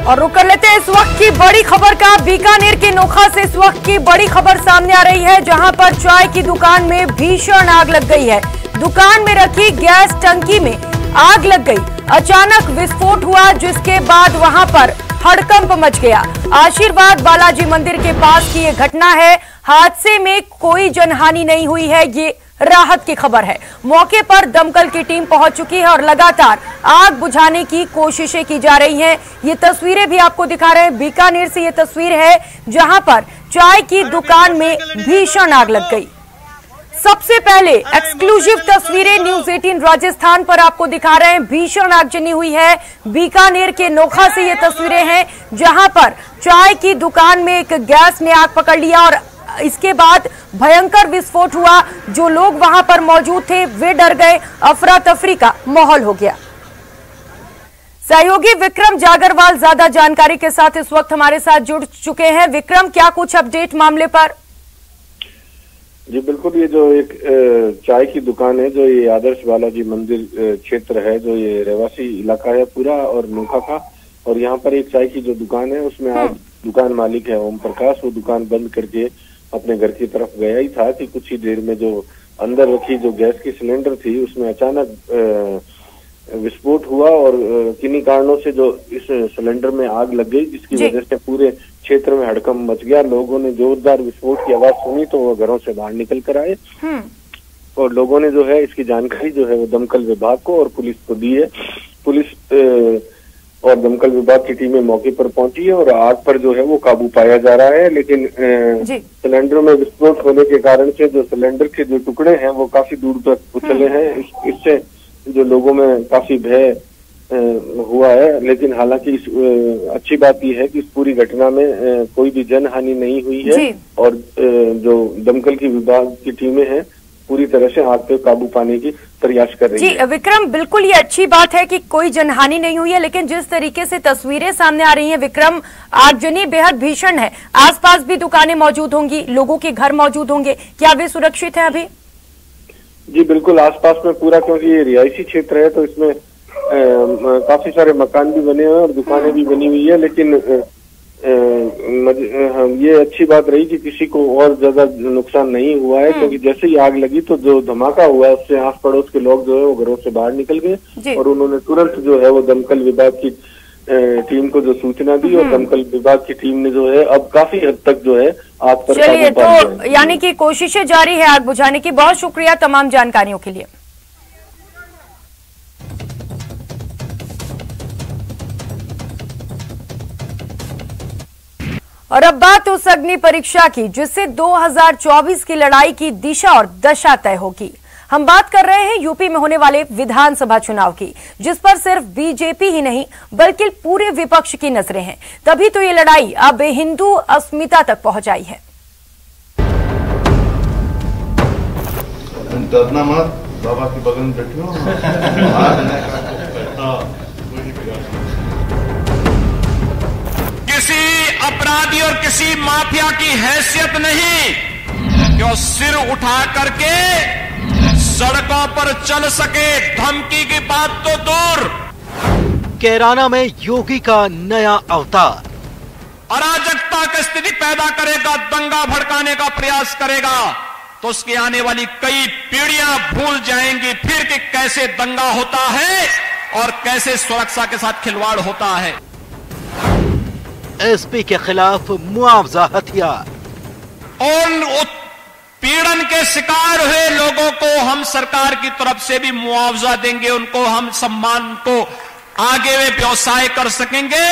और रुक कर लेते हैं इस वक्त की बड़ी खबर का। बीकानेर के नोखा से इस वक्त की बड़ी खबर सामने आ रही है, जहां पर चाय की दुकान में भीषण आग लग गई है। दुकान में रखी गैस टंकी में आग लग गई। अचानक विस्फोट हुआ, जिसके बाद वहां पर हड़कंप मच गया। आशीर्वाद बालाजी मंदिर के पास की यह घटना है। हादसे में कोई जनहानि नहीं हुई है, ये राहत की खबर है। मौके पर दमकल की टीम पहुंच चुकी है और लगातार आग बुझाने की कोशिशें की जा रही हैं। ये तस्वीरें भी आपको दिखा रहे हैं। बीकानेर से ये तस्वीर है, जहां पर चाय की दुकान में भीषण आग लग गई। सबसे पहले एक्सक्लूसिव तस्वीरें न्यूज 18 राजस्थान पर आपको दिखा रहे हैं। भीषण आगजनी हुई है। बीकानेर के नोखा से ये तस्वीरें हैं, जहां पर चाय की दुकान में एक गैस ने आग पकड़ लिया और इसके बाद भयंकर विस्फोट हुआ। जो लोग वहां पर मौजूद थे वे डर गए। अफरा तफरी का माहौल हो गया। सहयोगी विक्रम जागरवाल ज्यादा जानकारी के साथ इस वक्त हमारे साथ जुड़ चुके हैं। विक्रम, क्या कुछ अपडेट मामले पर? जी बिल्कुल, ये जो एक चाय की दुकान है, जो ये आदर्श बालाजी मंदिर क्षेत्र है, जो ये रहवासी इलाका है पूरा और नोखा का, और यहाँ पर एक चाय की जो दुकान है उसमें आज दुकान मालिक है ओम प्रकाश, वो दुकान बंद करके अपने घर की तरफ गया ही था कि कुछ ही देर में जो अंदर रखी जो गैस की सिलेंडर थी उसमें अचानक विस्फोट हुआ और किन्हीं कारणों से जो इस सिलेंडर में आग लग गई, जिसकी वजह से पूरे क्षेत्र में हड़कंप मच गया। लोगों ने जोरदार विस्फोट की आवाज सुनी तो वो घरों से बाहर निकल कर आए और लोगों ने जो है इसकी जानकारी जो है वो दमकल विभाग को और पुलिस को दी है। पुलिस और दमकल विभाग की टीमें मौके पर पहुंची है और आग पर जो है वो काबू पाया जा रहा है। लेकिन सिलेंडर में विस्फोट होने के कारण से जो सिलेंडर के जो टुकड़े हैं वो काफी दूर तक उछले हैं। इससे जो लोगों में काफी भय हुआ है। लेकिन हालांकि इस अच्छी बात यह है कि इस पूरी घटना में कोई भी जनहानि नहीं हुई है और जो दमकल की विभाग की टीमें हैं पूरी तरह से आग पे काबू पाने की प्रयास कर रही है। जी विक्रम, बिल्कुल ये अच्छी बात है कि कोई जनहानि नहीं हुई है, लेकिन जिस तरीके से तस्वीरें सामने आ रही हैं विक्रम, आगजनी बेहद भीषण है। आसपास भी दुकानें मौजूद होंगी, लोगों के घर मौजूद होंगे, क्या वे सुरक्षित हैं अभी? जी बिल्कुल, आसपास में पूरा, क्योंकि ये रिहायशी क्षेत्र है तो इसमें काफी सारे मकान भी बने हुए हैं और दुकानें भी बनी हुई है। लेकिन ये अच्छी बात रही कि किसी को और ज्यादा नुकसान नहीं हुआ है, क्योंकि जैसे ही आग लगी तो जो धमाका हुआ उससे आस पड़ोस के लोग जो है वो घरों से बाहर निकल गए और उन्होंने तुरंत जो है वो दमकल विभाग की टीम को जो सूचना दी और दमकल विभाग की टीम ने जो है अब काफी हद तक जो है आग पर चलिए, तो यानी कि कोशिशें जारी है आग बुझाने की। बहुत शुक्रिया तमाम जानकारियों के लिए। और अब बात उस अग्नि परीक्षा की जिससे 2024 की लड़ाई की दिशा और दशा तय होगी। हम बात कर रहे हैं यूपी में होने वाले विधानसभा चुनाव की, जिस पर सिर्फ बीजेपी ही नहीं बल्कि पूरे विपक्ष की नजरें हैं। तभी तो ये लड़ाई अब हिंदू अस्मिता तक पहुंच आई है। डरना मत, बाबा के बगल में बैठो। किसी अपराधी और किसी माफिया की हैसियत नहीं कि वो सिर उठा करके सड़कों पर चल सके। धमकी की बात तो दूर। कैराना में योगी का नया अवतार। अराजकता की स्थिति पैदा करेगा, दंगा भड़काने का प्रयास करेगा तो उसकी आने वाली कई पीढ़ियां भूल जाएंगी फिर कि कैसे दंगा होता है और कैसे सुरक्षा के साथ खिलवाड़ होता है। एसपी के खिलाफ मुआवजा हथियार। और पीड़न के शिकार हुए लोगों को हम सरकार की तरफ से भी मुआवजा देंगे, उनको हम सम्मान को आगे वे व्यवसाय कर सकेंगे,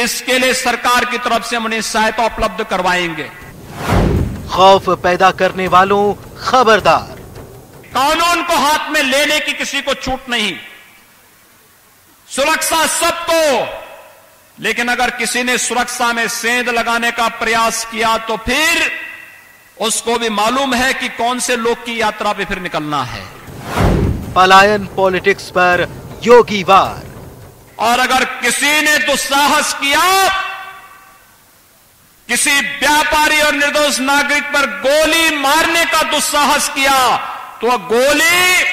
इसके लिए सरकार की तरफ से हम उन्हें सहायता उपलब्ध करवाएंगे। खौफ पैदा करने वालों खबरदार। कानून को हाथ में लेने की किसी को छूट नहीं, सुरक्षा सबको। लेकिन अगर किसी ने सुरक्षा में सेंध लगाने का प्रयास किया तो फिर उसको भी मालूम है कि कौन से लोग की यात्रा पे फिर निकलना है। पलायन पॉलिटिक्स पर योगी वार। और अगर किसी ने दुस्साहस किया, किसी व्यापारी और निर्दोष नागरिक पर गोली मारने का दुस्साहस किया, तो वह गोली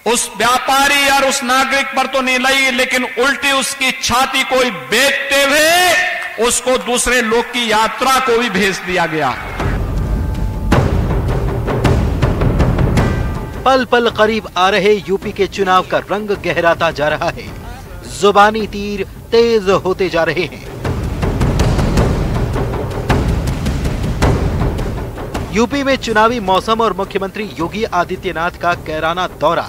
उस व्यापारी और उस नागरिक पर तो नहीं लगी, लेकिन उल्टी उसकी छाती को बेचते हुए उसको दूसरे लोक की यात्रा को भी भेज दिया गया। पल पल करीब आ रहे यूपी के चुनाव का रंग गहराता जा रहा है। जुबानी तीर तेज होते जा रहे हैं। यूपी में चुनावी मौसम और मुख्यमंत्री योगी आदित्यनाथ का कैराना दौरा।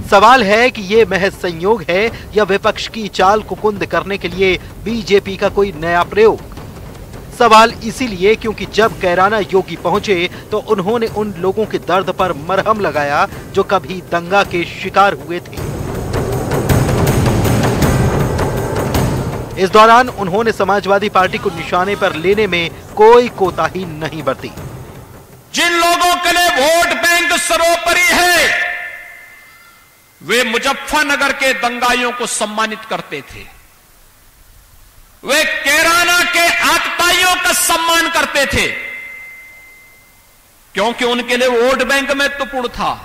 सवाल है कि ये महज संयोग है या विपक्ष की चाल को कुंद करने के लिए बीजेपी का कोई नया प्रयोग। सवाल इसीलिए क्योंकि जब कैराना योगी पहुंचे तो उन्होंने उन लोगों के दर्द पर मरहम लगाया जो कभी दंगा के शिकार हुए थे। इस दौरान उन्होंने समाजवादी पार्टी को निशाने पर लेने में कोई कोताही नहीं बरती। जिन लोगों के लिए वोट बैंक सर्वोपरि है, वे मुजफ्फरनगर के दंगाइयों को सम्मानित करते थे, वे कैराना के आतताइयों का सम्मान करते थे, क्योंकि उनके लिए वोट बैंक महत्वपूर्ण था।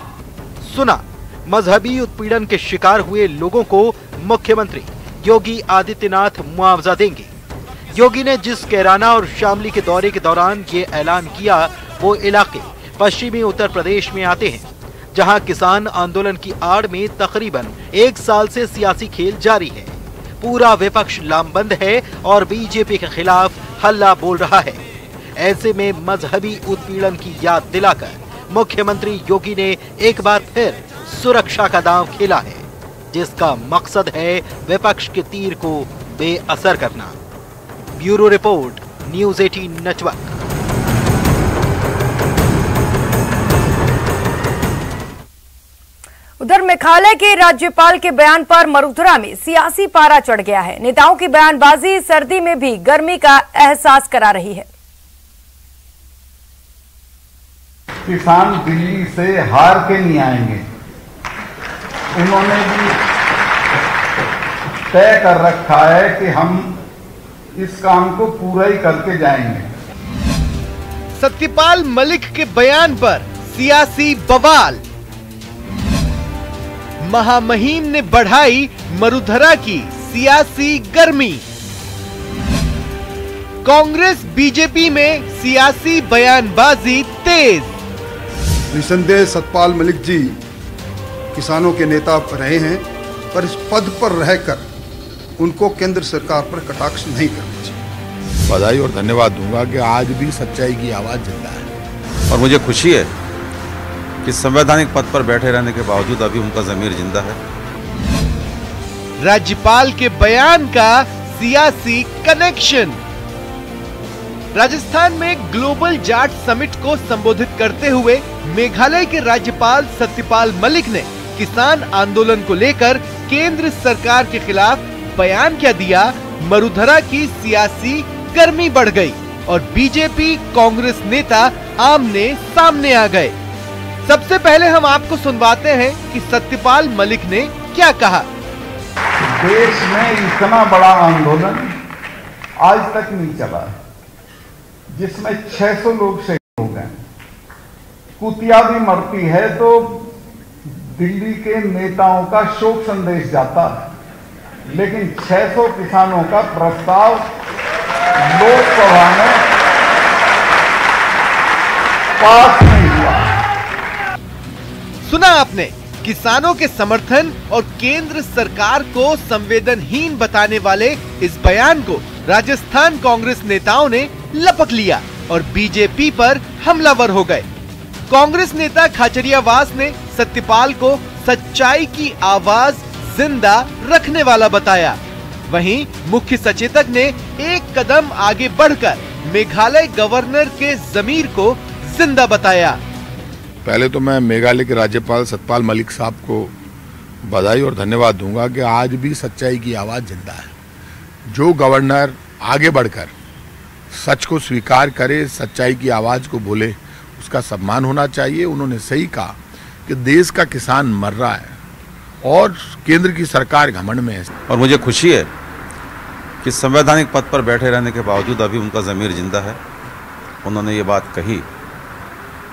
सुना, मजहबी उत्पीड़न के शिकार हुए लोगों को मुख्यमंत्री योगी आदित्यनाथ मुआवजा देंगे। योगी ने जिस कैराना और शामली के दौरे के दौरान ये ऐलान किया, वो इलाके पश्चिमी उत्तर प्रदेश में आते हैं, जहां किसान आंदोलन की आड़ में तकरीबन 1 साल से सियासी खेल जारी है। पूरा विपक्ष लामबंद है और बीजेपी के खिलाफ हल्ला बोल रहा है। ऐसे में मजहबी उत्पीड़न की याद दिलाकर मुख्यमंत्री योगी ने एक बार फिर सुरक्षा का दांव खेला है, जिसका मकसद है विपक्ष के तीर को बेअसर करना। Bureau report, news 18 network. उधर मेघालय के राज्यपाल के बयान पर मरुधरा में सियासी पारा चढ़ गया है। नेताओं की बयानबाजी सर्दी में भी गर्मी का एहसास करा रही है। किसान दिल्ली से हार के नहीं आएंगे, उन्होंने भी तय कर रखा है कि हम इस काम को पूरा ही करके जाएंगे। सत्यपाल मलिक के बयान पर सियासी बवाल। महामहिम ने बढ़ाई मरुधरा की सियासी गर्मी। कांग्रेस बीजेपी में सियासी बयानबाजी तेज। निसंदेह सतपाल मलिक जी किसानों के नेता रहे हैं, पर इस पद पर रहकर उनको केंद्र सरकार पर कटाक्ष नहीं करना चाहिए। बधाई और धन्यवाद दूंगा कि आज भी सच्चाई की आवाज जिंदा है, और मुझे खुशी है कि संवैधानिक पद पर बैठे रहने के बावजूद अभी उनका ज़मीर जिंदा है। राज्यपाल के बयान का सियासी कनेक्शन। राजस्थान में ग्लोबल जाट समिट को संबोधित करते हुए मेघालय के राज्यपाल सत्यपाल मलिक ने किसान आंदोलन को लेकर केंद्र सरकार के खिलाफ बयान क्या दिया। मरुधरा की सियासी गर्मी बढ़ गई और बीजेपी कांग्रेस नेता आमने सामने आ गए। सबसे पहले हम आपको सुनवाते हैं कि सत्यपाल मलिक ने क्या कहा। देश में इतना बड़ा आंदोलन आज तक नहीं चला, जिसमें 600 लोग शहीद हो गए। कुतिया भी मरती है तो दिल्ली के नेताओं का शोक संदेश जाता है, लेकिन 600 किसानों का प्रस्ताव लोकसभा में पास नहीं हुआ। सुना आपने, किसानों के समर्थन और केंद्र सरकार को संवेदनहीन बताने वाले इस बयान को राजस्थान कांग्रेस नेताओं ने लपक लिया और बीजेपी पर हमलावर हो गए। कांग्रेस नेता खाचरियावास ने सत्यपाल को सच्चाई की आवाज जिंदा रखने वाला बताया। वहीं मुख्य सचेतक ने एक कदम आगे बढ़कर मेघालय गवर्नर के ज़मीर को जिंदा बताया। पहले तो मैं मेघालय के राज्यपाल सतपाल मलिक साहब को बधाई और धन्यवाद दूंगा कि आज भी सच्चाई की आवाज जिंदा है। जो गवर्नर आगे बढ़कर सच को स्वीकार करे, सच्चाई की आवाज को बोले, उसका सम्मान होना चाहिए। उन्होंने सही कहा कि देश का किसान मर रहा है और केंद्र की सरकार घमंड में है, और मुझे खुशी है कि संवैधानिक पद पर बैठे रहने के बावजूद अभी उनका ज़मीर जिंदा है। उन्होंने ये बात कही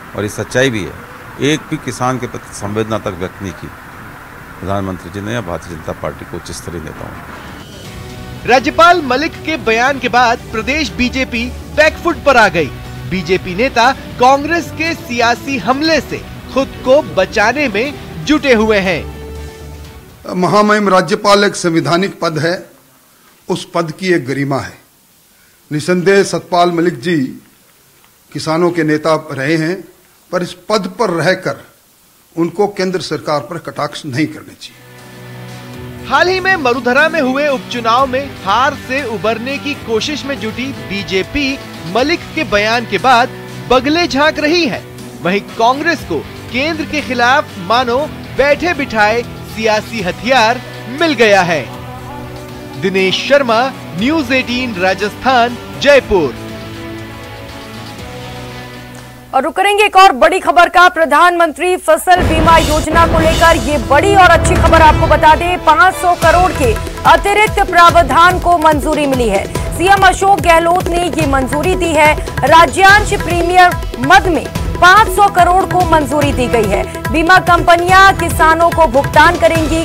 और ये सच्चाई भी है एक भी किसान के प्रति संवेदना तक व्यक्त नहीं की प्रधानमंत्री जी ने या भारतीय जनता पार्टी को उच्च स्तरीय नेताओं ने। राज्यपाल मलिक के बयान के बाद प्रदेश बीजेपी बैकफुट पर आ गई। बीजेपी नेता कांग्रेस के सियासी हमले से खुद को बचाने में जुटे हुए हैं। महामहिम राज्यपाल एक संवैधानिक पद है, उस पद की एक गरिमा है। निसंदेह सतपाल मलिक जी किसानों के नेता रहे हैं, पर इस पद पर रहकर उनको केंद्र सरकार पर कटाक्ष नहीं करने चाहिए। हाल ही में मरुधरा में हुए उपचुनाव में हार से उबरने की कोशिश में जुटी बीजेपी मलिक के बयान के बाद बगले झांक रही है। वहीं कांग्रेस को केंद्र के खिलाफ मानो बैठे बिठाए सियासी हथियार मिल गया है। दिनेश शर्मा, न्यूज़ 18 राजस्थान, जयपुर। और रुक करेंगे एक और बड़ी खबर का। प्रधानमंत्री फसल बीमा योजना को लेकर ये बड़ी और अच्छी खबर आपको बता दें। 500 करोड़ के अतिरिक्त प्रावधान को मंजूरी मिली है। सीएम अशोक गहलोत ने ये मंजूरी दी है। राज्यांश प्रीमियर मद में 500 करोड़ को मंजूरी दी गई है। बीमा कंपनियां किसानों को भुगतान करेंगी।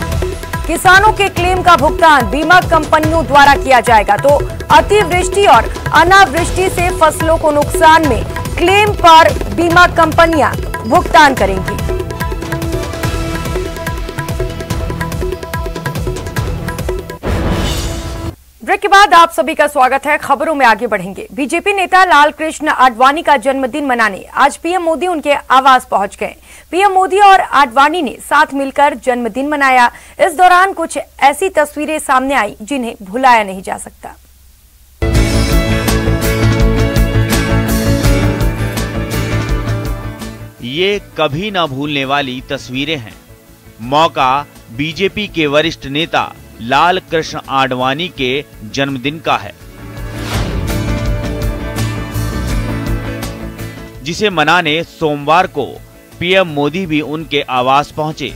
किसानों के क्लेम का भुगतान बीमा कंपनियों द्वारा किया जाएगा। तो अतिवृष्टि और अनावृष्टि से फसलों को नुकसान में क्लेम पर बीमा कंपनियां भुगतान करेंगी। ब्रेक के बाद आप सभी का स्वागत है। खबरों में आगे बढ़ेंगे। बीजेपी नेता लाल कृष्ण आडवाणी का जन्मदिन मनाने आज पीएम मोदी उनके आवास पहुंच गए। पीएम मोदी और आडवाणी ने साथ मिलकर जन्मदिन मनाया। इस दौरान कुछ ऐसी तस्वीरें सामने आई जिन्हें भुलाया नहीं जा सकता। ये कभी न भूलने वाली तस्वीरें हैं। मौका बीजेपी के वरिष्ठ नेता लाल कृष्ण आडवाणी के जन्मदिन का है, जिसे मनाने सोमवार को पीएम मोदी भी उनके आवास पहुंचे।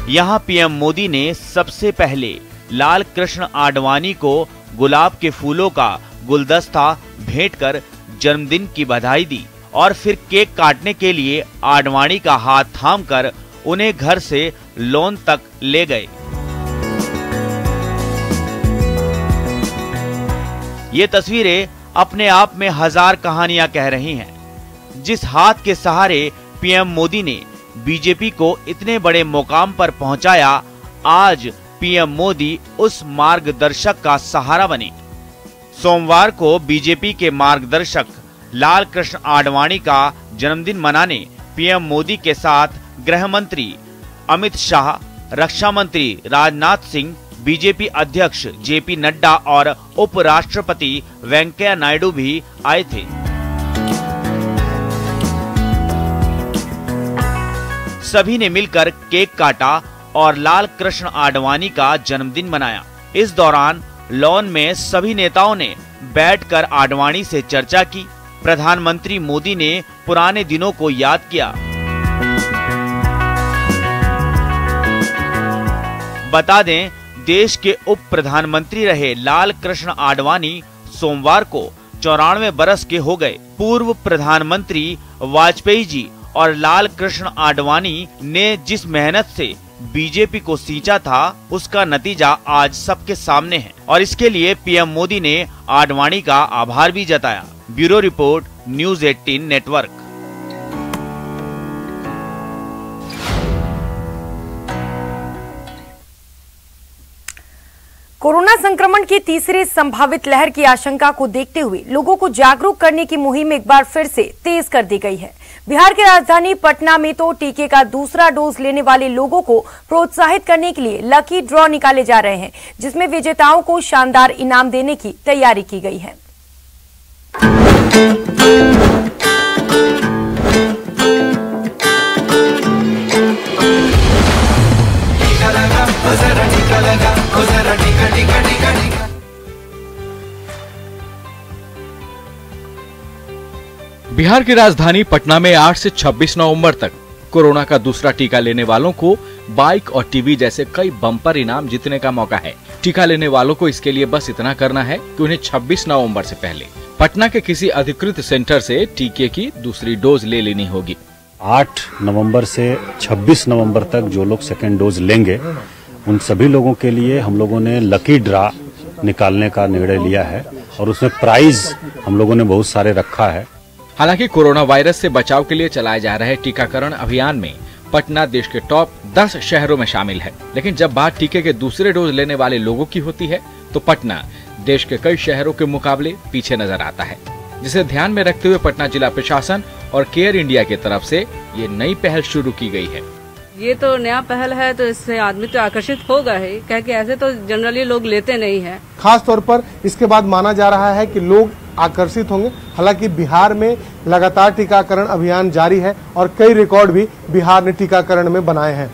यहां पीएम मोदी ने सबसे पहले लाल कृष्ण आडवाणी को गुलाब के फूलों का गुलदस्ता भेंट कर जन्मदिन की बधाई दी और फिर केक काटने के लिए आडवाणी का हाथ थामकर उन्हें घर से लॉन तक ले गए। ये तस्वीरें अपने आप में हजार कहानियां कह रही हैं। जिस हाथ के सहारे पीएम मोदी ने बीजेपी को इतने बड़े मुकाम पर पहुंचाया, आज पीएम मोदी उस मार्गदर्शक का सहारा बने। सोमवार को बीजेपी के मार्गदर्शक लाल कृष्ण आडवाणी का जन्मदिन मनाने पीएम मोदी के साथ गृह मंत्री अमित शाह, रक्षा मंत्री राजनाथ सिंह, बीजेपी अध्यक्ष जेपी नड्डा और उपराष्ट्रपति वेंकैया नायडू भी आए थे। सभी ने मिलकर केक काटा और लाल कृष्ण आडवाणी का जन्मदिन मनाया। इस दौरान लॉन में सभी नेताओं ने बैठकर आडवाणी से चर्चा की। प्रधानमंत्री मोदी ने पुराने दिनों को याद किया। बता दें, देश के उप प्रधानमंत्री रहे लाल कृष्ण आडवाणी सोमवार को 94 बरस के हो गए। पूर्व प्रधानमंत्री वाजपेयी जी और लाल कृष्ण आडवाणी ने जिस मेहनत से बीजेपी को सींचा था, उसका नतीजा आज सबके सामने है और इसके लिए पीएम मोदी ने आडवाणी का आभार भी जताया। Bureau report, news 18 network. Corona संक्रमण की तीसरी संभावित लहर की आशंका को देखते हुए लोगों को जागरूक करने की मुहिम एक बार फिर से तेज कर दी गई है। बिहार की राजधानी पटना में तो टीके का दूसरा डोज लेने वाले लोगों को प्रोत्साहित करने के लिए लकी ड्रॉ निकाले जा रहे हैं, जिसमें विजेताओं को शानदार इनाम देने की तैयारी की गई है। बिहार की राजधानी पटना में 8 से 26 नवंबर तक कोरोना का दूसरा टीका लेने वालों को बाइक और टीवी जैसे कई बम्पर इनाम जीतने का मौका है। टीका लेने वालों को इसके लिए बस इतना करना है कि उन्हें 26 नवंबर से पहले पटना के किसी अधिकृत सेंटर से टीके की दूसरी डोज ले लेनी होगी। 8 नवंबर से 26 नवंबर तक जो लोग सेकेंड डोज लेंगे उन सभी लोगों के लिए हम लोगों ने लकी ड्रा निकालने का निर्णय लिया है और उसमें प्राइज हम लोगों ने बहुत सारे रखा है। हालांकि कोरोना वायरस से बचाव के लिए चलाए जा रहे टीकाकरण अभियान में पटना देश के टॉप 10 शहरों में शामिल है, लेकिन जब बात टीके के दूसरे डोज लेने वाले लोगों की होती है तो पटना देश के कई शहरों के मुकाबले पीछे नजर आता है, जिसे ध्यान में रखते हुए पटना जिला प्रशासन और केयर इंडिया की तरफ से ये नई पहल शुरू की गई है। ये तो नया पहल है तो इससे आदमी तो आकर्षित होगा ही, क्या कि ऐसे तो जनरली लोग लेते नहीं है। खास तौर पर इसके बाद माना जा रहा है कि लोग आकर्षित होंगे। हालांकि बिहार में लगातार टीकाकरण अभियान जारी है और कई रिकॉर्ड भी बिहार ने टीकाकरण में बनाए हैं।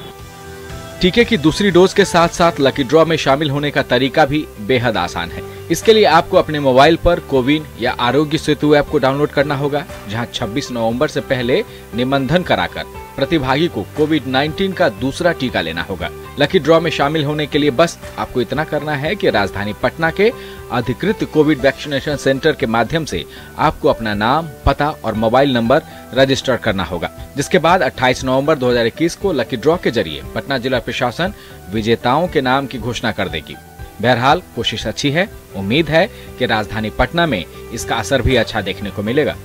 टीके की दूसरी डोज के साथ साथ लकी ड्रॉ में शामिल होने का तरीका भी बेहद आसान है। इसके लिए आपको अपने मोबाइल पर कोविन या आरोग्य सेतु ऐप को डाउनलोड करना होगा, जहां 26 नवंबर से पहले निबंधन कराकर प्रतिभागी को कोविड-19 का दूसरा टीका लेना होगा। लकी ड्रॉ में शामिल होने के लिए बस आपको इतना करना है कि राजधानी पटना के अधिकृत कोविड वैक्सीनेशन सेंटर के माध्यम से आपको अपना नाम, पता और मोबाइल नंबर रजिस्टर करना होगा, जिसके बाद 28 नवंबर 2021 को लकी ड्रॉ के जरिए पटना जिला प्रशासन विजेताओं के नाम की घोषणा कर देगी। बहरहाल कोशिश अच्छी है, उम्मीद है कि राजधानी पटना में इसका असर भी अच्छा देखने को मिलेगा।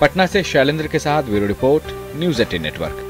पटना से शैलेंद्र के साथ ब्यूरो रिपोर्ट, न्यूज़ 18 नेटवर्क।